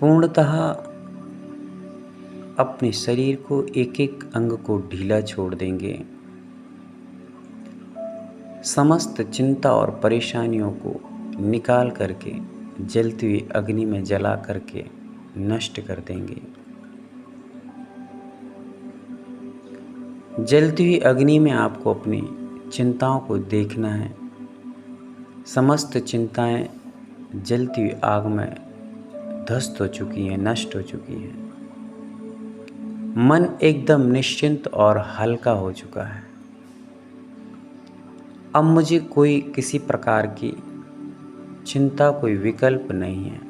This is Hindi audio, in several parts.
पूर्णतः अपने शरीर को एक एक अंग को ढीला छोड़ देंगे। समस्त चिंता और परेशानियों को निकाल करके जलती हुई अग्नि में जला करके नष्ट कर देंगे। जलती हुई अग्नि में आपको अपनी चिंताओं को देखना है। समस्त चिंताएं जलती हुई आग में ध्वस्त हो चुकी हैं, नष्ट हो चुकी हैं। मन एकदम निश्चिंत और हल्का हो चुका है। अब मुझे कोई किसी प्रकार की चिंता, कोई विकल्प नहीं है,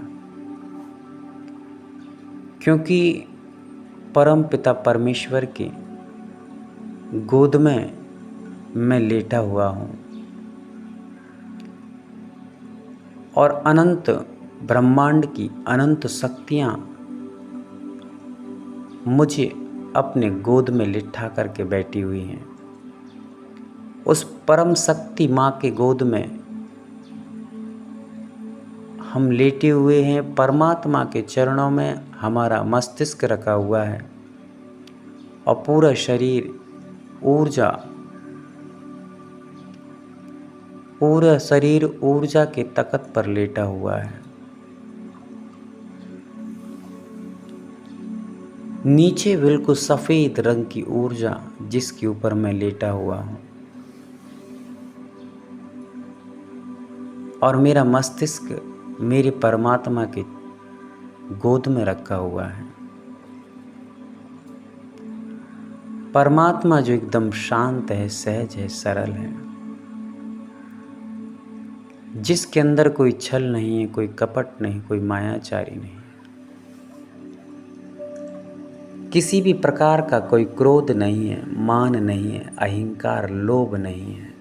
क्योंकि परम पिता परमेश्वर की गोद में मैं लेटा हुआ हूँ और अनंत ब्रह्मांड की अनंत शक्तियाँ मुझे अपने गोद में लिटा करके बैठी हुई हैं। उस परम शक्ति माँ के गोद में हम लेटे हुए हैं। परमात्मा के चरणों में हमारा मस्तिष्क रखा हुआ है और पूरा शरीर ऊर्जा के तख्त पर लेटा हुआ है। नीचे बिल्कुल सफ़ेद रंग की ऊर्जा जिसके ऊपर मैं लेटा हुआ हूँ और मेरा मस्तिष्क मेरे परमात्मा के गोद में रखा हुआ है। परमात्मा जो एकदम शांत है, सहज है, सरल है, जिसके अंदर कोई छल नहीं है, कोई कपट नहीं, कोई मायाचारी नहीं, किसी भी प्रकार का कोई क्रोध नहीं है, मान नहीं है, अहंकार, लोभ नहीं है,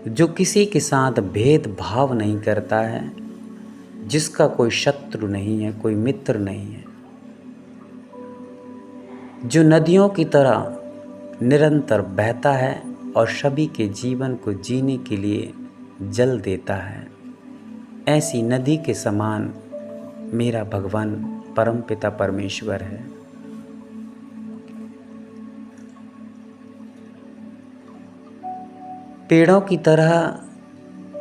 जो किसी के साथ भेदभाव नहीं करता है, जिसका कोई शत्रु नहीं है, कोई मित्र नहीं है, जो नदियों की तरह निरंतर बहता है और सभी के जीवन को जीने के लिए जल देता है। ऐसी नदी के समान मेरा भगवान परमपिता परमेश्वर है। पेड़ों की तरह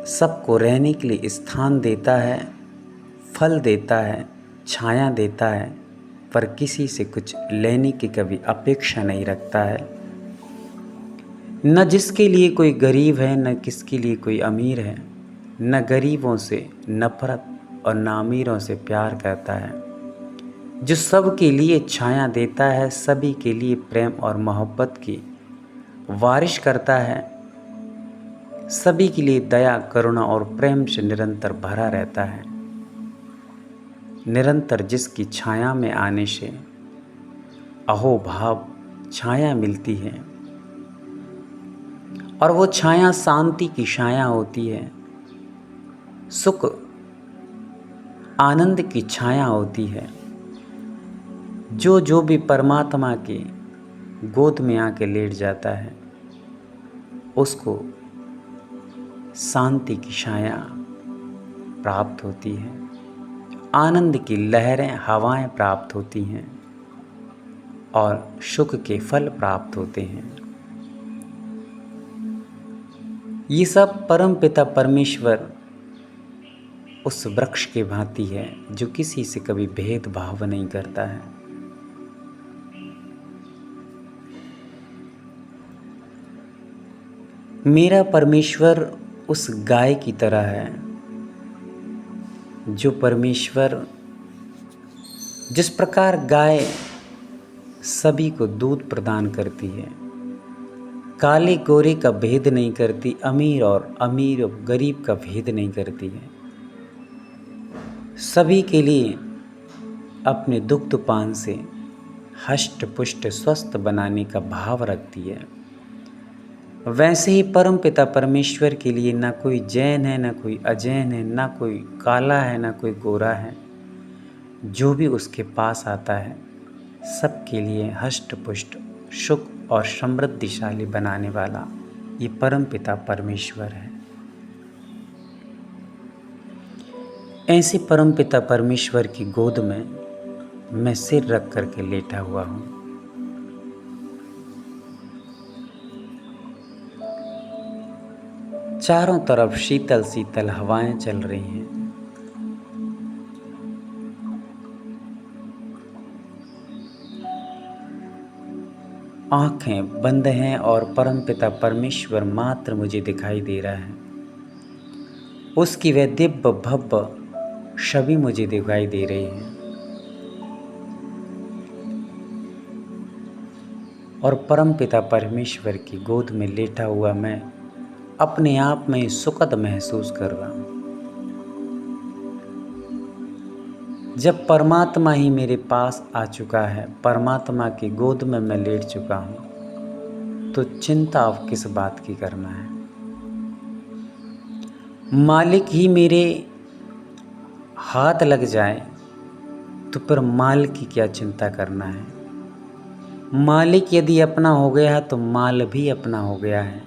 सबको रहने के लिए स्थान देता है, फल देता है, छाया देता है, पर किसी से कुछ लेने की कभी अपेक्षा नहीं रखता है। न जिसके लिए कोई गरीब है, न किसके लिए कोई अमीर है, न गरीबों से नफरत और न अमीरों से प्यार करता है। जो सबके लिए छाया देता है, सभी के लिए प्रेम और मोहब्बत की बारिश करता है, सभी के लिए दया, करुणा और प्रेम से निरंतर भरा रहता है। निरंतर जिसकी छाया में आने से अहोभाव छाया मिलती है और वो छाया शांति की छाया होती है, सुख आनंद की छाया होती है। जो भी परमात्मा की गोद में आके लेट जाता है, उसको शांति की छाया प्राप्त होती है, आनंद की लहरें, हवाएं प्राप्त होती हैं और सुख के फल प्राप्त होते हैं। ये सब परम पिता परमेश्वर उस वृक्ष के भांति है जो किसी से कभी भेदभाव नहीं करता है। मेरा परमेश्वर उस गाय की तरह है, जो परमेश्वर जिस प्रकार गाय सभी को दूध प्रदान करती है, काले गोरे का भेद नहीं करती, अमीर और गरीब का भेद नहीं करती है, सभी के लिए अपने दुग्धपान से हष्ट पुष्ट स्वस्थ बनाने का भाव रखती है, वैसे ही परम पिता परमेश्वर के लिए ना कोई जैन है, ना कोई अजैन है, ना कोई काला है, ना कोई गोरा है। जो भी उसके पास आता है सबके लिए हष्ट पुष्ट सुख और समृद्धिशाली बनाने वाला ये परम पिता परमेश्वर है। ऐसे परमपिता परमेश्वर की गोद में मैं सिर रख करके लेटा हुआ हूँ। चारों तरफ शीतल शीतल हवाएं चल रही हैं। आंखें बंद हैं और परमपिता परमेश्वर मात्र मुझे दिखाई दे रहा है। उसकी वह दिव्य भव्य छवि मुझे दिखाई दे रही है और परमपिता परमेश्वर की गोद में लेटा हुआ मैं अपने आप में सुखद महसूस कर रहा हूँ। जब परमात्मा ही मेरे पास आ चुका है, परमात्मा की गोद में मैं लेट चुका हूँ, तो चिंता अब किस बात की करना है। मालिक ही मेरे हाथ लग जाए तो फिर माल की क्या चिंता करना है। मालिक यदि अपना हो गया तो माल भी अपना हो गया है।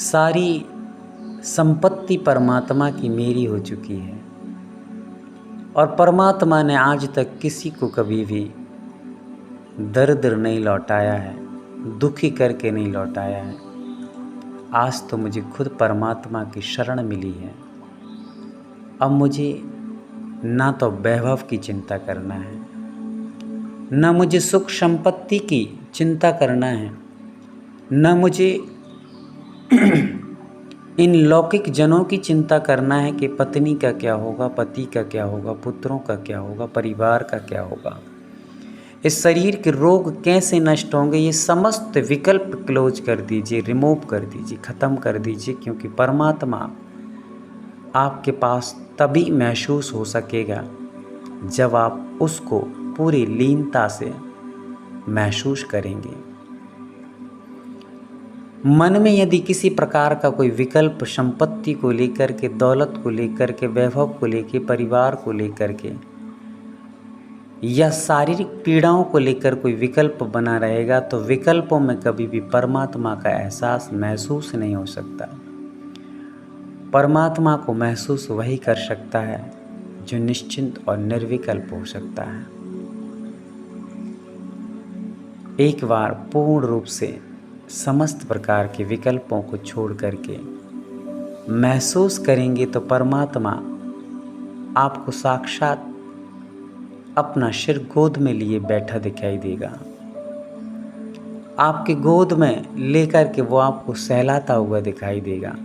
सारी संपत्ति परमात्मा की मेरी हो चुकी है और परमात्मा ने आज तक किसी को कभी भी दर नहीं लौटाया है, दुखी करके नहीं लौटाया है। आज तो मुझे खुद परमात्मा की शरण मिली है। अब मुझे ना तो वैभव की चिंता करना है, ना मुझे सुख संपत्ति की चिंता करना है, ना मुझे इन लौकिक जनों की चिंता करना है कि पत्नी का क्या होगा, पति का क्या होगा, पुत्रों का क्या होगा, परिवार का क्या होगा, इस शरीर के रोग कैसे नष्ट होंगे। ये समस्त विकल्प क्लोज कर दीजिए, रिमूव कर दीजिए, ख़त्म कर दीजिए, क्योंकि परमात्मा आपके पास तभी महसूस हो सकेगा जब आप उसको पूरी लीनता से महसूस करेंगे। मन में यदि किसी प्रकार का कोई विकल्प संपत्ति को लेकर के, दौलत को लेकर के, वैभव को लेकर, परिवार को लेकर के या शारीरिक पीड़ाओं को लेकर कोई विकल्प बना रहेगा तो विकल्पों में कभी भी परमात्मा का एहसास महसूस नहीं हो सकता। परमात्मा को महसूस वही कर सकता है जो निश्चिंत और निर्विकल्प हो सकता है। एक बार पूर्ण रूप से समस्त प्रकार के विकल्पों को छोड़ करके महसूस करेंगे तो परमात्मा आपको साक्षात अपना सिर गोद में लिए बैठा दिखाई देगा। आपकी गोद में लेकर के वो आपको सहलाता हुआ दिखाई देगा।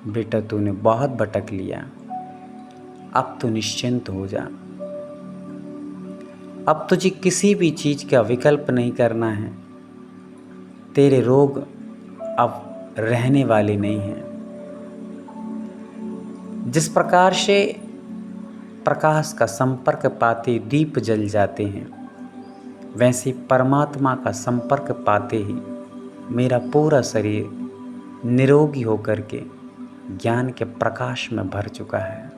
बेटा, तूने बहुत भटक लिया, अब तो निश्चिंत हो जा। अब तुझे किसी भी चीज़ का विकल्प नहीं करना है। तेरे रोग अब रहने वाले नहीं हैं। जिस प्रकार से प्रकाश का संपर्क पाते दीप जल जाते हैं, वैसे परमात्मा का संपर्क पाते ही मेरा पूरा शरीर निरोगी होकर के ज्ञान के प्रकाश में भर चुका है।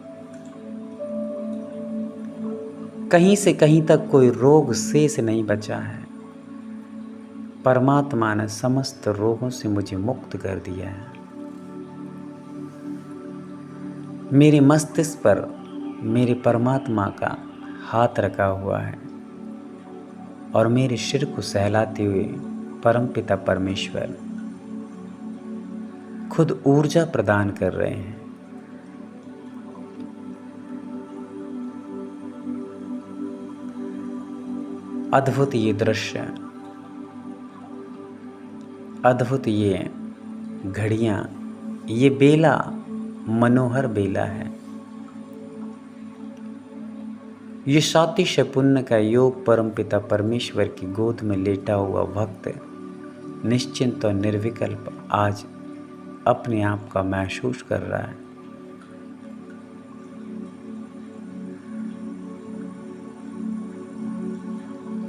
कहीं से कहीं तक कोई रोग शेष नहीं बचा है। परमात्मा ने समस्त रोगों से मुझे मुक्त कर दिया है। मेरे मस्तिष्क पर मेरे परमात्मा का हाथ रखा हुआ है और मेरे सिर को सहलाते हुए परमपिता परमेश्वर खुद ऊर्जा प्रदान कर रहे हैं। अद्भुत ये दृश्य, अद्भुत ये घड़ियाँ, ये बेला मनोहर बेला है। ये सातिश पुण्य का योग परमपिता परमेश्वर की गोद में लेटा हुआ भक्त निश्चिंत और निर्विकल्प आज अपने आप का महसूस कर रहा है।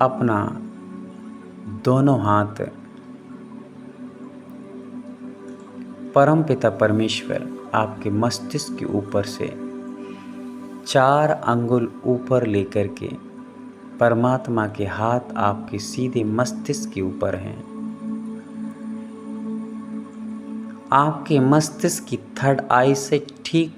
अपना दोनों हाथ परमपिता परमेश्वर आपके मस्तिष्क के ऊपर से 4 अंगुल ऊपर लेकर के परमात्मा के हाथ आपके सीधे मस्तिष्क के ऊपर हैं। आपके मस्तिष्क की थर्ड आई से ठीक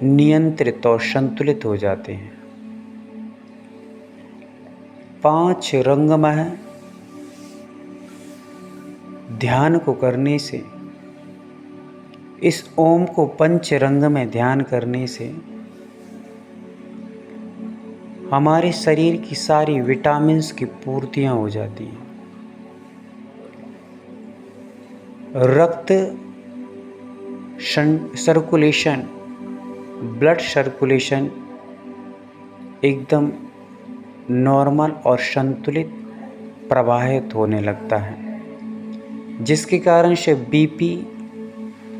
नियंत्रित और संतुलित हो जाते हैं। 5 रंगमय ध्यान को करने से, इस ओम को पंच रंग में ध्यान करने से हमारे शरीर की सारी विटामिन्स की पूर्तियां हो जाती हैं। रक्त सर्कुलेशन, ब्लड सर्कुलेशन एकदम नॉर्मल और संतुलित प्रवाहित होने लगता है, जिसके कारण से बीपी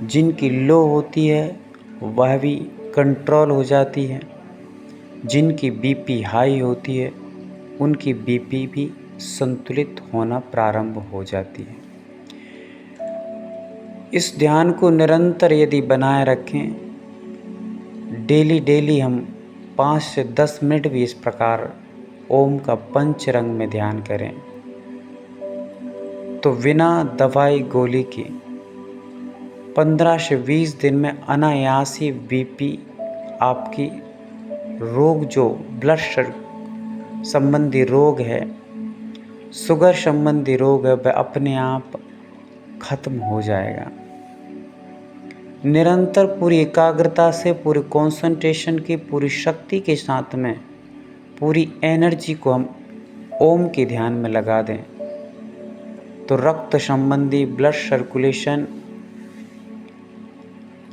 जिनकी लो होती है वह भी कंट्रोल हो जाती है, जिनकी बीपी हाई होती है उनकी बीपी भी संतुलित होना प्रारंभ हो जाती है। इस ध्यान को निरंतर यदि बनाए रखें, डेली हम 5 से 10 मिनट भी इस प्रकार ओम का पंच रंग में ध्यान करें तो बिना दवाई गोली के 15 से 20 दिन में अनायास ही बीपी आपकी रोग, जो ब्लड संबंधी रोग है, शुगर संबंधी रोग है, वह अपने आप खत्म हो जाएगा। निरंतर पूरी एकाग्रता से, पूरी कंसंट्रेशन की, पूरी शक्ति के साथ में पूरी एनर्जी को हम ओम के ध्यान में लगा दें तो रक्त संबंधी, ब्लड सर्कुलेशन,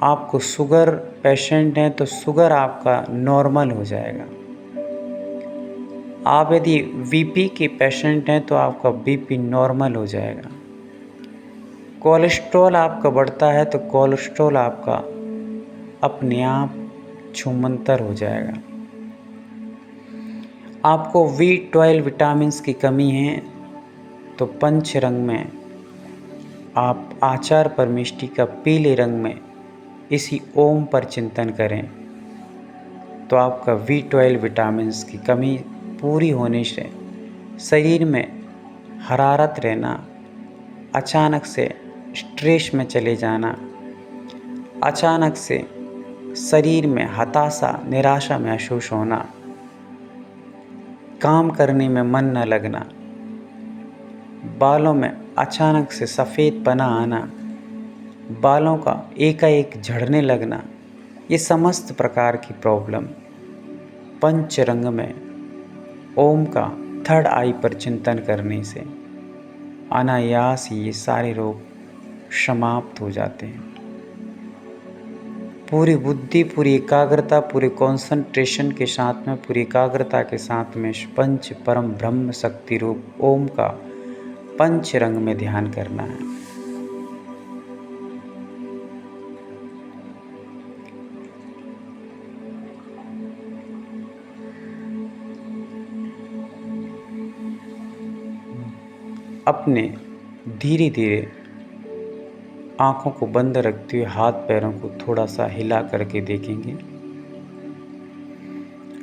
आपको शुगर पेशेंट हैं तो शुगर आपका नॉर्मल हो जाएगा। आप यदि बीपी के पेशेंट हैं तो आपका बीपी नॉर्मल हो जाएगा। कोलेस्ट्रॉल आपका बढ़ता है तो कोलेस्ट्रॉल आपका अपने आप छूमंतर हो जाएगा। आपको B12 विटामिन्स की कमी है तो पंच रंग में आप आचार परमेष्टि का पीले रंग में इसी ओम पर चिंतन करें तो आपका B12 विटामिन्स की कमी पूरी होने से शरीर में हरारत रहना, अचानक से स्ट्रेस में चले जाना, अचानक से शरीर में हताशा, निराशा महसूस होना, काम करने में मन न लगना, बालों में अचानक से सफ़ेदपना आना, बालों का एकाएक झड़ने लगना, ये समस्त प्रकार की प्रॉब्लम पंच रंग में ओम का थर्ड आई पर चिंतन करने से अनायास ही ये सारे रोग समाप्त हो जाते हैं। पूरी बुद्धि, पूरी एकाग्रता, पूरी कंसंट्रेशन के साथ में, पूरी एकाग्रता के साथ में पंच परम ब्रह्म शक्ति रूप ओम का पंच रंग में ध्यान करना है। अपने धीरे धीरे आँखों को बंद रखते हुए हाथ पैरों को थोड़ा सा हिला करके देखेंगे।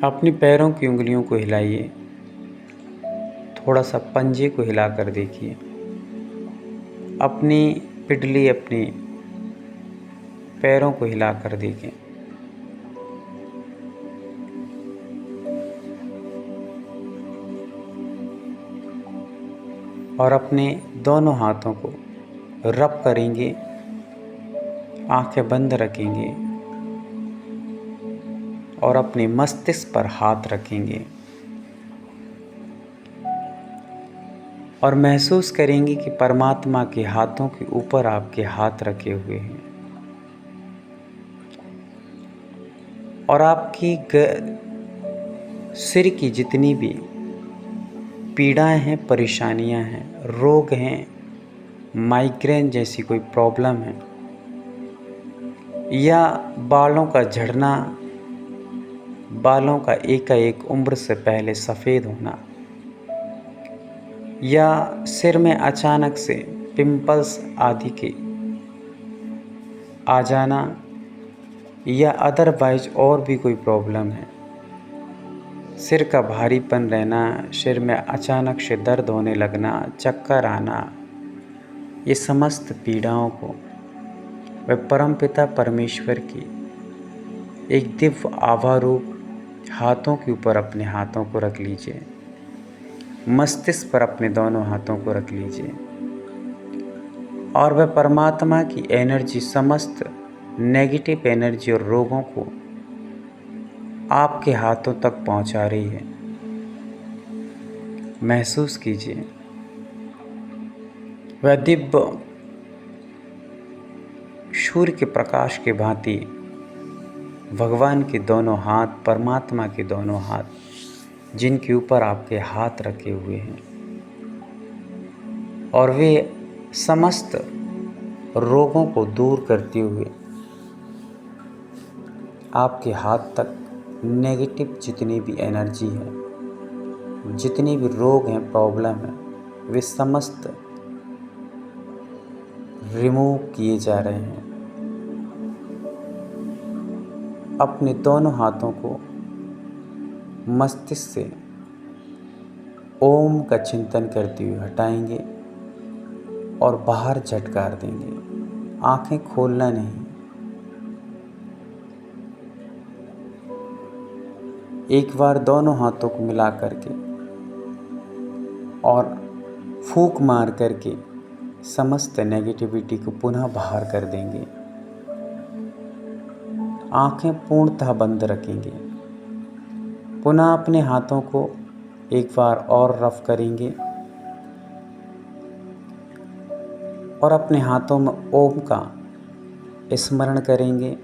अपनी पैरों की उंगलियों को हिलाइए, थोड़ा सा पंजे को हिला कर देखिए, अपनी पिडली, अपनी पैरों को हिला कर देखें। और अपने दोनों हाथों को रब करेंगे, आंखें बंद रखेंगे और अपने मस्तिष्क पर हाथ रखेंगे और महसूस करेंगे कि परमात्मा के हाथों के ऊपर आपके हाथ रखे हुए हैं और आपकी सिर की जितनी भी पीड़ाएं हैं, परेशानियां हैं, रोग हैं, माइग्रेन जैसी कोई प्रॉब्लम है या बालों का झड़ना, बालों का एकाएक उम्र से पहले सफ़ेद होना या सिर में अचानक से पिंपल्स आदि के आ जाना या अदरवाइज और भी कोई प्रॉब्लम है, सिर का भारीपन रहना, सिर में अचानक से दर्द होने लगना, चक्कर आना, ये समस्त पीड़ाओं को वह परमपिता परमेश्वर की एक दिव्य आभा रूप हाथों के ऊपर अपने हाथों को रख लीजिए। मस्तिष्क पर अपने दोनों हाथों को रख लीजिए और वह परमात्मा की एनर्जी समस्त नेगेटिव एनर्जी और रोगों को आपके हाथों तक पहुंचा रही है। महसूस कीजिए वह दिव्य सूर्य के प्रकाश के भांति भगवान के दोनों हाथ, परमात्मा के दोनों हाथ जिनके ऊपर आपके हाथ रखे हुए हैं, और वे समस्त रोगों को दूर करते हुए आपके हाथ तक नेगेटिव जितनी भी एनर्जी है, जितने भी रोग हैं, प्रॉब्लम है, वे समस्त रिमूव किए जा रहे हैं। अपने दोनों हाथों को मस्तिष्क से ओम का चिंतन करते हुए हटाएंगे और बाहर झटकार देंगे। आंखें खोलना नहीं। एक बार दोनों हाथों को मिला करके और फूंक मार करके समस्त नेगेटिविटी को पुनः बाहर कर देंगे। आंखें पूर्णतः बंद रखेंगे। पुनः अपने हाथों को एक बार और रफ करेंगे और अपने हाथों में ओम का स्मरण करेंगे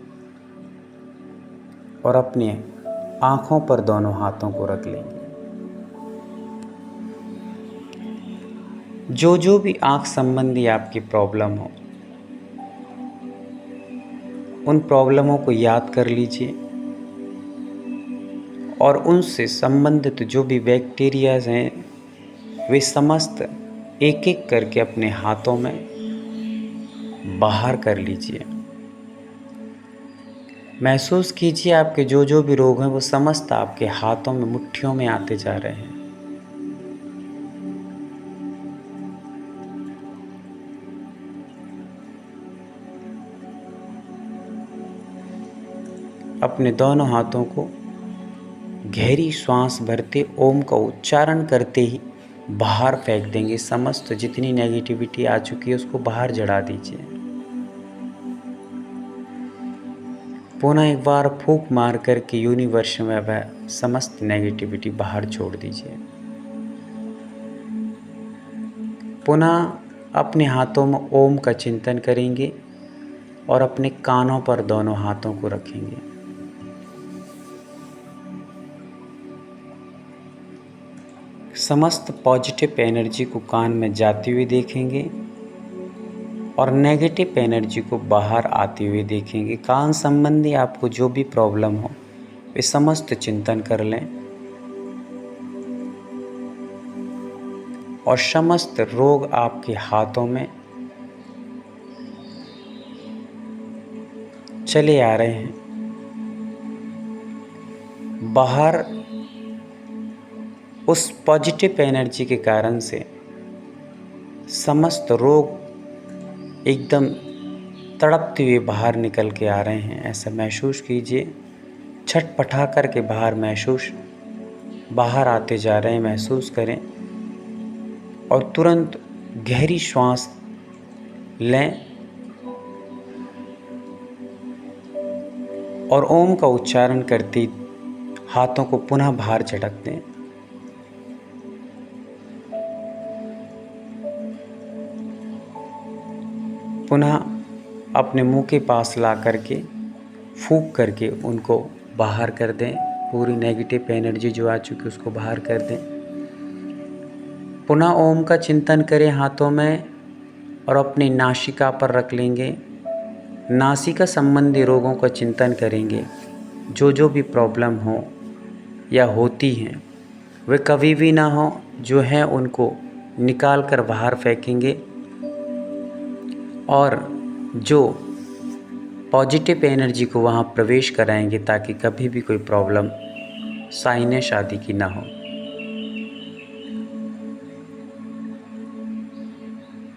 और अपने आँखों पर दोनों हाथों को रख लेंगे। जो भी आँख संबंधी आपकी प्रॉब्लम हो, उन प्रॉब्लमों को याद कर लीजिए और उनसे संबंधित जो भी बैक्टीरियाज हैं वे समस्त एक एक करके अपने हाथों में बाहर कर लीजिए। महसूस कीजिए आपके जो भी रोग हैं वो समस्त आपके हाथों में, मुट्ठियों में आते जा रहे हैं। अपने दोनों हाथों को गहरी श्वास भरते ओम का उच्चारण करते ही बाहर फेंक देंगे। समस्त जितनी नेगेटिविटी आ चुकी है उसको बाहर जड़ा दीजिए। पुनः एक बार फूंक मार करके यूनिवर्स में वह समस्त नेगेटिविटी बाहर छोड़ दीजिए। पुनः अपने हाथों में ओम का चिंतन करेंगे और अपने कानों पर दोनों हाथों को रखेंगे। समस्त पॉजिटिव एनर्जी को कान में जाती हुई देखेंगे और नेगेटिव एनर्जी को बाहर आती हुई देखेंगे। कान संबंधी आपको जो भी प्रॉब्लम हो वे समस्त चिंतन कर लें और समस्त रोग आपके हाथों में चले आ रहे हैं। बाहर उस पॉजिटिव एनर्जी के कारण से समस्त रोग एकदम तड़पते हुए बाहर निकल के आ रहे हैं। ऐसा महसूस कीजिए। छटपटा करके बाहर आते जा रहे हैं। महसूस करें और तुरंत गहरी श्वास लें और ओम का उच्चारण करते हाथों को पुनः बाहर झटक दें। पुनः अपने मुंह के पास ला करके फूंक करके उनको बाहर कर दें। पूरी नेगेटिव एनर्जी जो आ चुकी है उसको बाहर कर दें। पुनः ओम का चिंतन करें हाथों में और अपनी नासिका पर रख लेंगे। नासिका संबंधी रोगों का चिंतन करेंगे। जो भी प्रॉब्लम हो या होती हैं वे कभी भी ना हो, जो है उनको निकाल कर बाहर फेंकेंगे और जो पॉजिटिव एनर्जी को वहाँ प्रवेश कराएंगे ताकि कभी भी कोई प्रॉब्लम साइनस आदि की ना हो।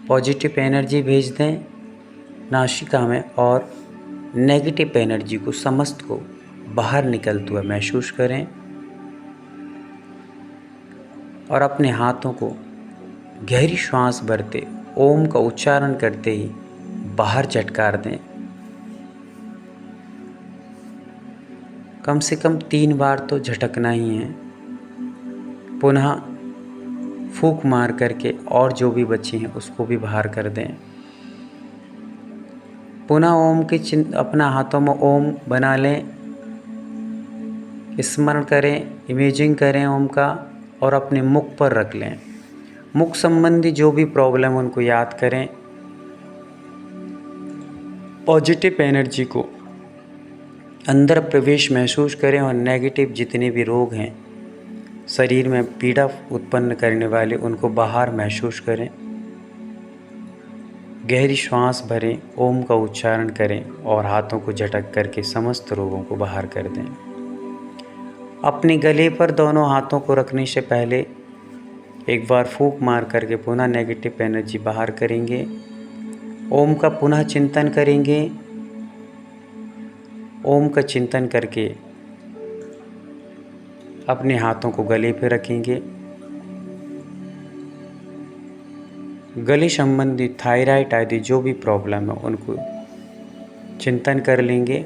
पॉजिटिव एनर्जी भेज दें नासिका में और नेगेटिव एनर्जी को समस्त को बाहर निकलते हुए महसूस करें और अपने हाथों को गहरी श्वास भरते ओम का उच्चारण करते ही बाहर झटकार दें। कम से कम 3 बार तो झटकना ही है। पुनः फूंक मार करके और जो भी बची हैं उसको भी बाहर कर दें। पुनः ओम के चिन्ह अपना हाथों में ओम बना लें, स्मरण करें, इमेजिंग करें ओम का और अपने मुख पर रख लें। मुख संबंधी जो भी प्रॉब्लम उनको याद करें। पॉजिटिव एनर्जी को अंदर प्रवेश महसूस करें और नेगेटिव जितने भी रोग हैं शरीर में पीड़ा उत्पन्न करने वाले उनको बाहर महसूस करें। गहरी श्वास भरें, ओम का उच्चारण करें और हाथों को झटक करके समस्त रोगों को बाहर कर दें। अपने गले पर दोनों हाथों को रखने से पहले एक बार फूंक मार करके पुनः नेगेटिव एनर्जी बाहर करेंगे। ओम का पुनः चिंतन करेंगे। ओम का चिंतन करके अपने हाथों को गले पर रखेंगे। गले संबंधी थायराइड आदि जो भी प्रॉब्लम है उनको चिंतन कर लेंगे।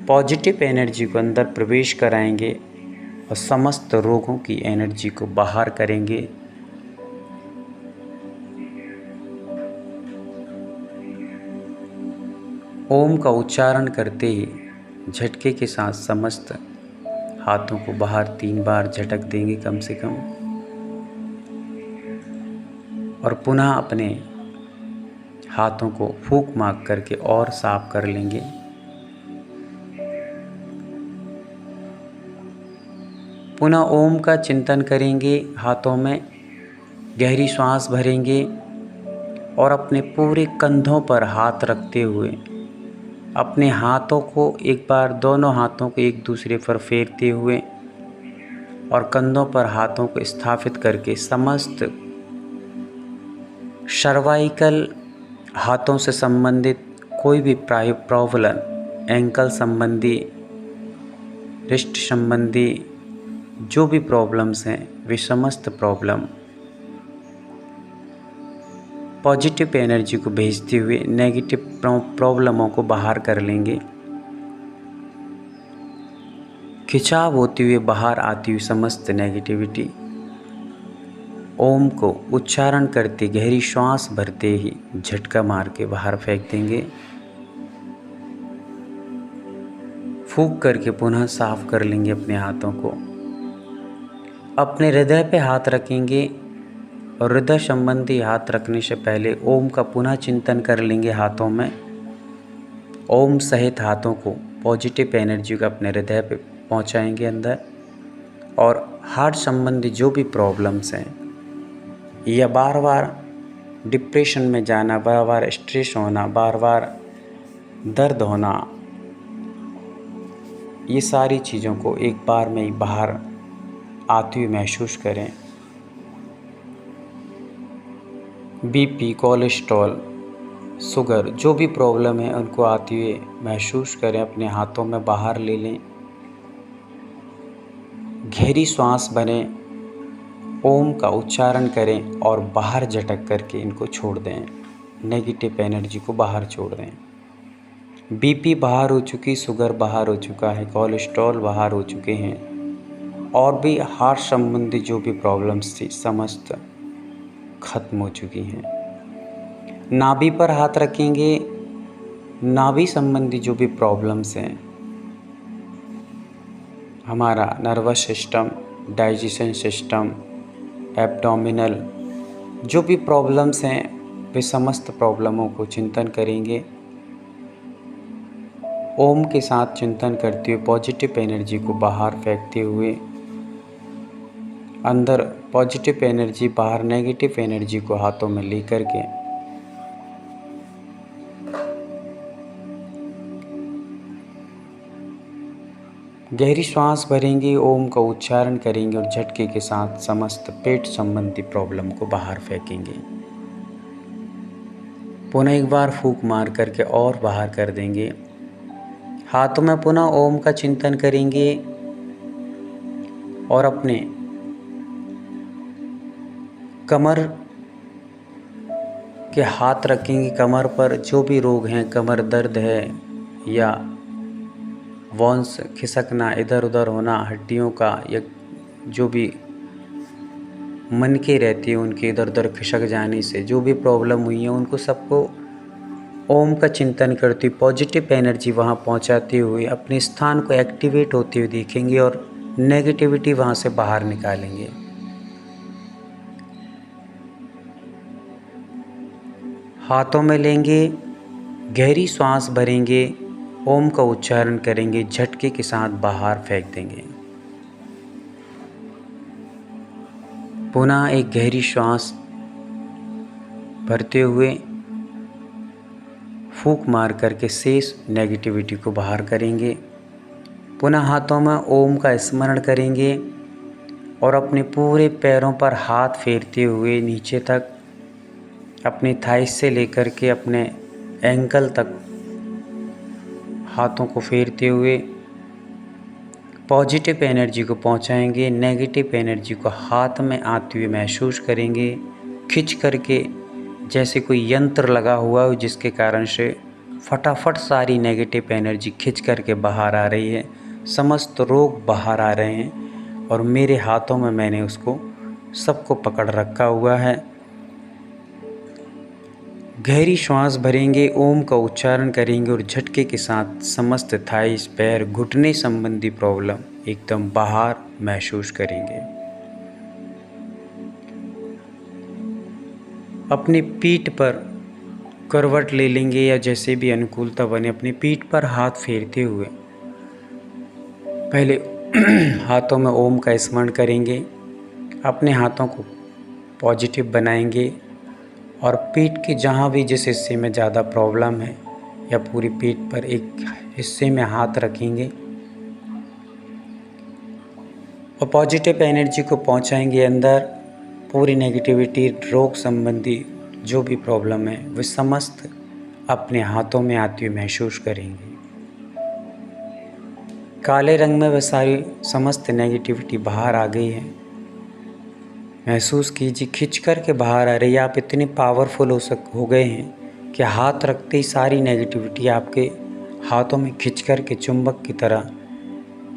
पॉजिटिव एनर्जी को अंदर प्रवेश कराएंगे और समस्त रोगों की एनर्जी को बाहर करेंगे। ओम का उच्चारण करते ही झटके के साथ समस्त हाथों को बाहर 3 बार झटक देंगे कम से कम और पुनः अपने हाथों को फूंक मार करके और साफ कर लेंगे। पुनः ओम का चिंतन करेंगे, हाथों में गहरी श्वास भरेंगे और अपने पूरे कंधों पर हाथ रखते हुए अपने हाथों को एक बार दोनों हाथों को एक दूसरे पर फेरते हुए और कंधों पर हाथों को स्थापित करके समस्त सर्वाइकल हाथों से संबंधित कोई भी प्रॉब्लम, एंकल संबंधी, रिस्ट संबंधी जो भी प्रॉब्लम्स हैं वे समस्त प्रॉब्लम पॉजिटिव एनर्जी को भेजते हुए नेगेटिव प्रॉब्लमों को बाहर कर लेंगे। खिंचाव होती हुई बाहर आती हुई समस्त नेगेटिविटी ओम को उच्चारण करते गहरी श्वास भरते ही झटका मार के बाहर फेंक देंगे। फूंक करके पुनः साफ कर लेंगे अपने हाथों को। अपने हृदय पे हाथ रखेंगे और हृदय संबंधी हाथ रखने से पहले ओम का पुनः चिंतन कर लेंगे हाथों में। ओम सहित हाथों को पॉजिटिव एनर्जी को अपने हृदय पे पहुंचाएंगे अंदर और हार्ट संबंधी जो भी प्रॉब्लम्स हैं या बार बार डिप्रेशन में जाना, बार बार स्ट्रेस होना, बार बार दर्द होना, ये सारी चीज़ों को एक बार में ही बाहर आती हुई महसूस करें। बीपी, कोलेस्ट्रॉल, शुगर जो भी प्रॉब्लम है उनको आती हुई महसूस करें, अपने हाथों में बाहर ले लें। गहरी श्वास भरें, ओम का उच्चारण करें और बाहर झटक करके इनको छोड़ दें। नेगेटिव एनर्जी को बाहर छोड़ दें। बीपी बाहर हो चुकी, शुगर बाहर हो चुका है, कोलेस्ट्रॉल बाहर हो चुके हैं और भी हार्ट संबंधी जो भी प्रॉब्लम्स थी समस्त खत्म हो चुकी हैं। नाभि पर हाथ रखेंगे। नाभि संबंधी जो भी प्रॉब्लम्स हैं, हमारा nervous system, digestion system, abdominal जो भी प्रॉब्लम्स हैं वे समस्त प्रॉब्लमों को चिंतन करेंगे। ओम के साथ चिंतन करते हुए पॉजिटिव एनर्जी को बाहर फेंकते हुए अंदर पॉजिटिव एनर्जी, बाहर नेगेटिव एनर्जी को हाथों में लेकर के गहरी श्वास भरेंगे, ओम का उच्चारण करेंगे और झटके के साथ समस्त पेट संबंधी प्रॉब्लम को बाहर फेंकेंगे। पुनः एक बार फूंक मार करके और बाहर कर देंगे। हाथों में पुनः ओम का चिंतन करेंगे और अपने कमर के हाथ रखेंगे। कमर पर जो भी रोग हैं, कमर दर्द है या बोन्स खिसकना, इधर उधर होना हड्डियों का, या जो भी मन के रहती है उनके इधर उधर खिसक जाने से जो भी प्रॉब्लम हुई है, उनको सबको ओम का चिंतन करती हुई पॉजिटिव एनर्जी वहाँ पहुँचाते हुए अपने स्थान को एक्टिवेट होते हुए देखेंगे और नेगेटिविटी वहाँ से बाहर निकालेंगे। हाथों में लेंगे, गहरी सांस भरेंगे, ओम का उच्चारण करेंगे, झटके के साथ बाहर फेंक देंगे। पुनः एक गहरी श्वास भरते हुए फूंक मार करके शेष नेगेटिविटी को बाहर करेंगे। पुनः हाथों में ओम का स्मरण करेंगे और अपने पूरे पैरों पर हाथ फेरते हुए नीचे तक, अपनी थाइस से लेकर के अपने एंकल तक हाथों को फेरते हुए पॉजिटिव एनर्जी को पहुंचाएंगे। नेगेटिव एनर्जी को हाथ में आते हुए महसूस करेंगे, खिंच करके जैसे कोई यंत्र लगा हुआ हो जिसके कारण से फटाफट सारी नेगेटिव एनर्जी खिंच करके बाहर आ रही है, समस्त रोग बाहर आ रहे हैं और मेरे हाथों में मैंने उसको सबको पकड़ रखा हुआ है। गहरी श्वास भरेंगे, ओम का उच्चारण करेंगे और झटके के साथ समस्त थाइस, पैर, घुटने संबंधी प्रॉब्लम एकदम बाहर महसूस करेंगे। अपनी पीठ पर करवट ले लेंगे या जैसे भी अनुकूलता बने, अपनी पीठ पर हाथ फेरते हुए पहले हाथों में ओम का स्मरण करेंगे, अपने हाथों को पॉजिटिव बनाएंगे और पीठ के जहाँ भी जिस हिस्से में ज़्यादा प्रॉब्लम है या पूरी पीठ पर एक हिस्से में हाथ रखेंगे और पॉजिटिव एनर्जी को पहुँचाएंगे अंदर। पूरी नेगेटिविटी, रोग संबंधी जो भी प्रॉब्लम है वे समस्त अपने हाथों में आती हुई महसूस करेंगे। काले रंग में वह सारी समस्त नेगेटिविटी बाहर आ गई है। महसूस कीजिए खिंच कर के बाहर आ रही है। आप इतने पावरफुल हो गए हैं कि हाथ रखते ही सारी नेगेटिविटी आपके हाथों में खिंच कर के चुंबक की तरह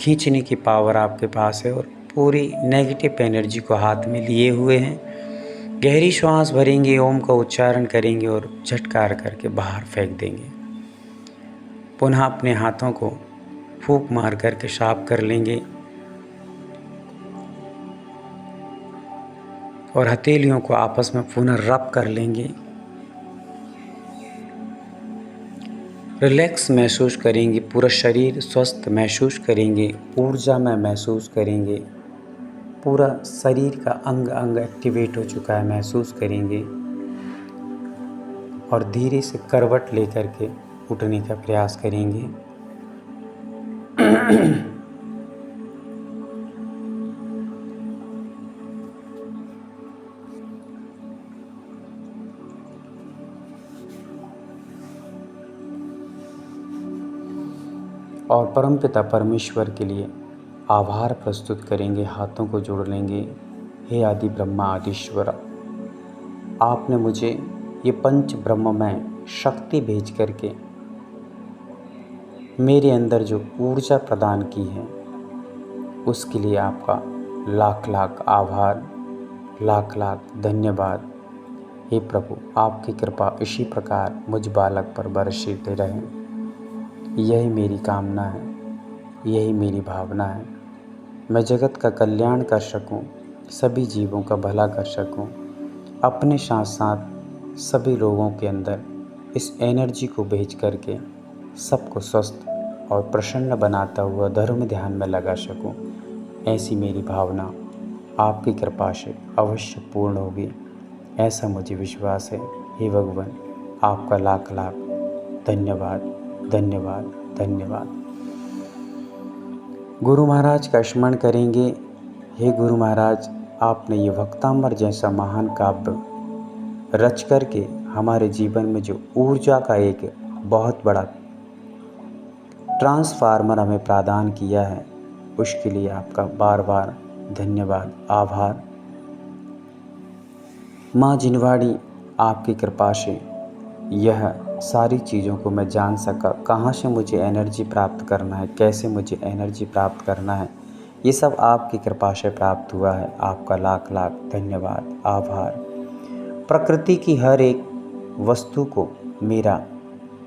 खींचने की पावर आपके पास है और पूरी नेगेटिव एनर्जी को हाथ में लिए हुए हैं। गहरी श्वास भरेंगे, ओम का उच्चारण करेंगे और झटकार करके बाहर फेंक देंगे। पुनः अपने हाथों को फूंक मार करके साफ कर लेंगे और हथेलियों को आपस में पुनः रब कर लेंगे। रिलैक्स महसूस करेंगे, पूरा शरीर स्वस्थ महसूस करेंगे, ऊर्जा में महसूस करेंगे, पूरा शरीर का अंग अंग एक्टिवेट हो चुका है महसूस करेंगे और धीरे से करवट लेकर के उठने का प्रयास करेंगे। और परमपिता परमेश्वर के लिए आभार प्रस्तुत करेंगे, हाथों को जोड़ लेंगे। हे आदि ब्रह्मा आदिश्वर, आपने मुझे ये पंच ब्रह्ममय शक्ति भेज करके मेरे अंदर जो ऊर्जा प्रदान की है उसके लिए आपका लाख लाख आभार, लाख लाख धन्यवाद। हे प्रभु, आपकी कृपा इसी प्रकार मुझ बालक पर बरसते रहे, यही मेरी कामना है, यही मेरी भावना है। मैं जगत का कल्याण कर सकूं, सभी जीवों का भला कर सकूं, अपने साथ साथ सभी लोगों के अंदर इस एनर्जी को भेज करके सबको स्वस्थ और प्रसन्न बनाता हुआ धर्म ध्यान में लगा सकूं। ऐसी मेरी भावना आपकी कृपा से अवश्य पूर्ण होगी, ऐसा मुझे विश्वास है। हे भगवान, आपका लाख लाख धन्यवाद, धन्यवाद, धन्यवाद। गुरु महाराज का स्मरण करेंगे। हे गुरु महाराज, आपने ये वक्तांबर जैसा महान काव्य रच करके हमारे जीवन में जो ऊर्जा का एक बहुत बड़ा ट्रांसफार्मर हमें प्रदान किया है, उसके लिए आपका बार बार धन्यवाद, आभार। माँ जिनवाणी, आपकी कृपा से यह सारी चीज़ों को मैं जान सका, कहाँ से मुझे एनर्जी प्राप्त करना है, कैसे मुझे एनर्जी प्राप्त करना है, ये सब आपकी कृपा से प्राप्त हुआ है। आपका लाख लाख धन्यवाद, आभार। प्रकृति की हर एक वस्तु को मेरा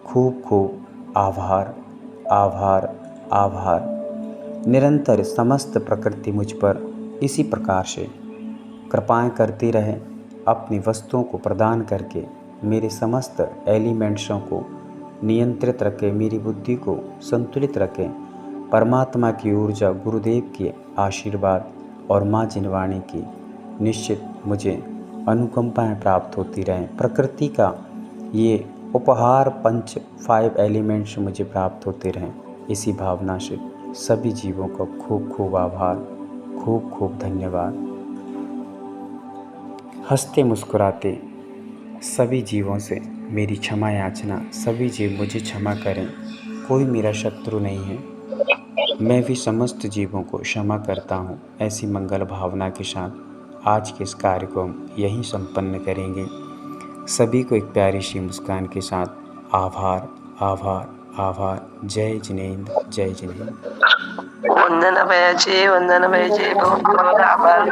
खूब खूब आभार, आभार, आभार। निरंतर समस्त प्रकृति मुझ पर इसी प्रकार से कृपाएं करती रहे, अपनी वस्तुओं को प्रदान करके मेरे समस्त एलिमेंट्सों को नियंत्रित रखे, मेरी बुद्धि को संतुलित रखे। परमात्मा की ऊर्जा, गुरुदेव के आशीर्वाद और माँ जिनवाणी की निश्चित मुझे अनुकंपाएं प्राप्त होती रहें। प्रकृति का ये उपहार 5 एलिमेंट्स मुझे प्राप्त होते रहें। इसी भावना से सभी जीवों को खूब खूब आभार, खूब खूब धन्यवाद। हंसते मुस्कुराते सभी जीवों से मेरी क्षमा याचना, सभी जीव मुझे क्षमा करें, कोई मेरा शत्रु नहीं है, मैं भी समस्त जीवों को क्षमा करता हूँ। ऐसी मंगल भावना के साथ आज के इस कार्य को हम यहीं संपन्न करेंगे। सभी को एक प्यारी सी मुस्कान के साथ आभार, आभार, आभार। जय जिनेंद्र, जय जिनेंद्र। वंदना भैया जी, बहुत बहुत आभार।